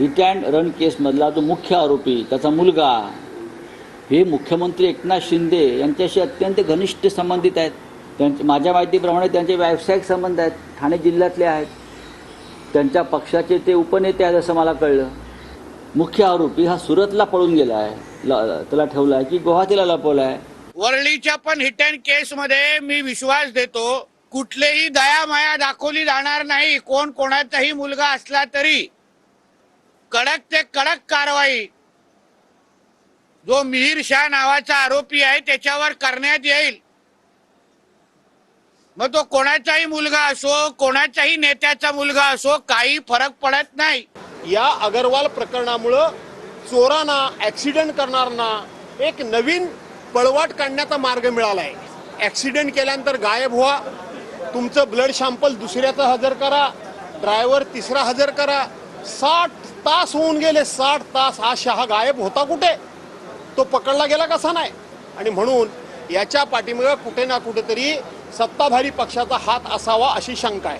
Hit and run केसमधला जो मुख्य आरोपी त्याचा मुलगा हे मुख्यमंत्री एकनाथ शिंदे यांच्याशी अत्यंत घनिष्ठ संबंधित आहेत. त्यांचे माझ्या माहितीप्रमाणे त्यांचे व्यावसायिक संबंध आहेत, ठाणे जिल्ह्यातले आहेत. त्यांच्या पक्षाचे ते उपनेते आहेत असं मला कळलं. मुख्य आरोपी हा सुरतला पळून गेला आहे, त्याला ठेवला आहे की गुवाहाटीला लपवला आहे. वरळीच्या पण हिट अँड केसमध्ये मी विश्वास देतो, कुठलेही दया माया दाखवली जाणार नाही. कोण कोणाचाही मुलगा असला तरी कडक ते कडक कारवाई जो मिहिर शाह नावाचा आरोपी आहे त्याच्यावर करण्यात येईल. मग तो कोणाचाही मुलगा असो, कोणाच्याही नेत्याचा मुलगा असो, काही फरक पडत नाही. या अगरवाल प्रकरणामुळे चोरांना, ऍक्सिडेंट करणाऱ्यांना एक नवीन पळवाट काढण्याचा मार्ग मिळाला आहे. ऍक्सिडेंट केल्यानंतर गायब व्हा, तुमचं ब्लड सॅम्पल दुसऱ्याचं हजर करा, ड्रायव्हर तिसरा हजर करा. 60 तास होऊन गेले, 60 तास हा शहा गायब होता कुठे? तो पकडला गेला कसा नाही? आणि म्हणून याच्या पाठीमागे कुठे ना कुठेतरी सत्ताधारी पक्षाचा हात असावा अशी शंका आहे.